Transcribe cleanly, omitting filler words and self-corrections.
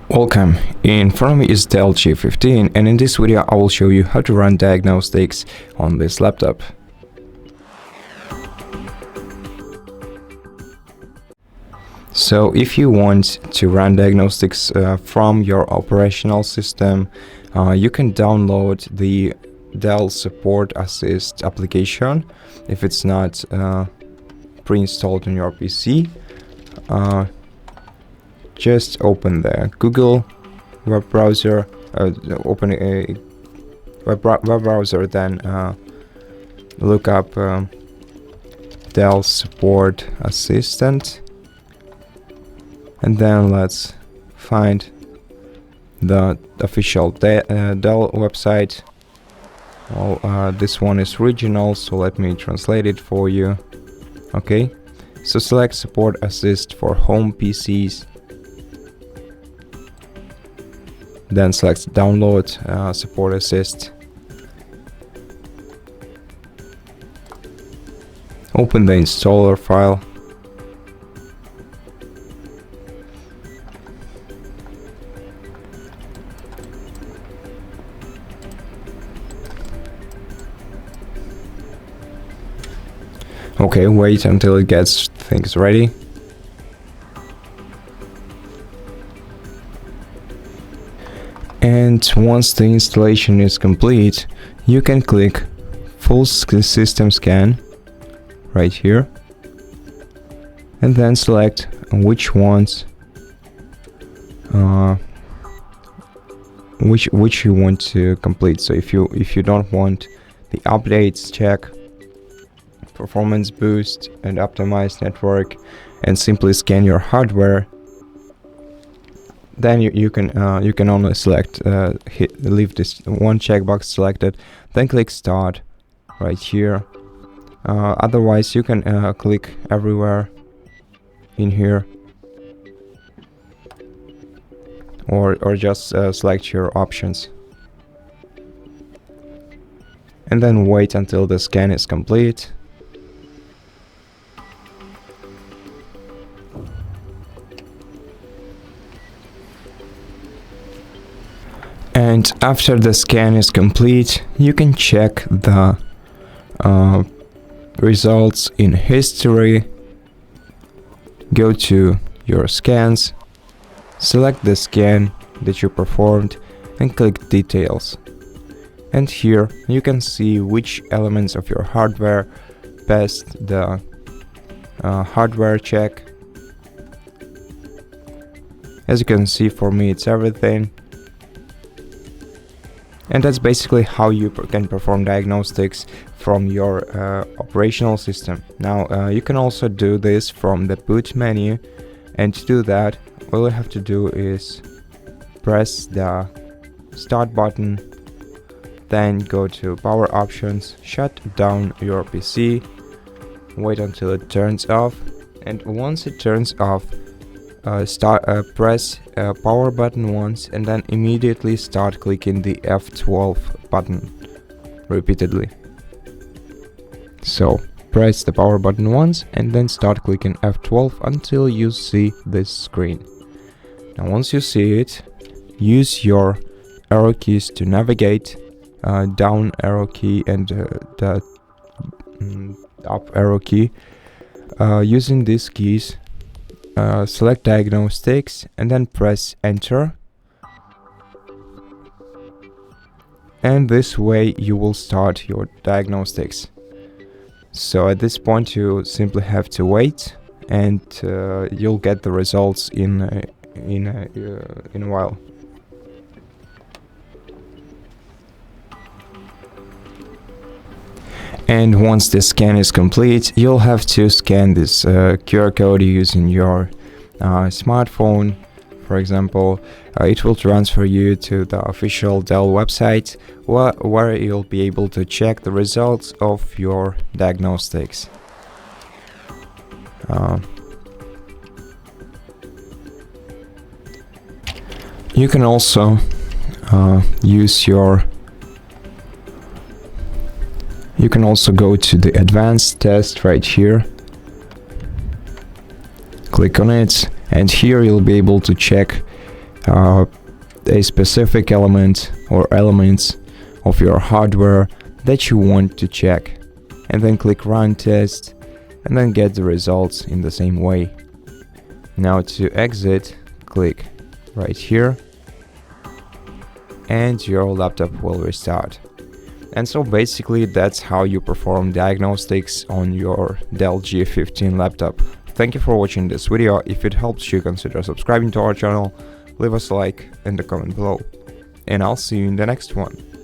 Welcome, in front of me is DELL G15, and in this video I will show you how to run diagnostics on this laptop. So if you want to run diagnostics from your operational system, you can download the DELL SupportAssist application if it's not pre-installed on your PC. Just open the Google web browser, open a web browser, then look up DELL SupportAssistant, and then let's find the official DELL website. Well, this one is regional, so let me translate it for you. Okay, so select Support Assist for home PCs. Then select download Support Assist. Open the installer file. Okay, wait until it gets things ready. And once the installation is complete, you can click full system scan right here, and then select which ones which you want to complete. So if you don't want the updates check, performance boost, and optimized network, and simply scan your hardware, then you can only select leave this one checkbox selected, then click start right here. Otherwise you can click everywhere in here, or just select your options, and then wait until the scan is complete. And after the scan is complete, you can check the results in history. Go to your scans, select the scan that you performed, and click details. And here you can see which elements of your hardware passed the hardware check. As you can see, for me it's everything. And that's basically how you can perform diagnostics from your operational system. Now you can also do this from the boot menu, and to do that all you have to do is press the start button, then go to power options, shut down your PC, wait until it turns off, and once it turns off, press power button once, and then immediately start clicking the F12 button repeatedly. So press the power button once and then start clicking F12 until you see this screen. Now once you see it, use your arrow keys to navigate, down arrow key and the up arrow key. Using these keys, select diagnostics and then press enter, and this way you will start your diagnostics. So at this point you simply have to wait, and you'll get the results in a while. And once the scan is complete, you'll have to scan this QR code using your smartphone. For example, it will transfer you to the official DELL website, where you'll be able to check the results of your diagnostics. You can also You can also go to the advanced test right here, click on it, and here you'll be able to check a specific element or elements of your hardware that you want to check, and then click run test and then get the results in the same way. Now to exit, click right here and your laptop will restart. And so basically that's how you perform diagnostics on your DELL G15 laptop. Thank you for watching this video. If it helps you, consider subscribing to our channel, leave us a like in the comment below, and I'll see you in the next one.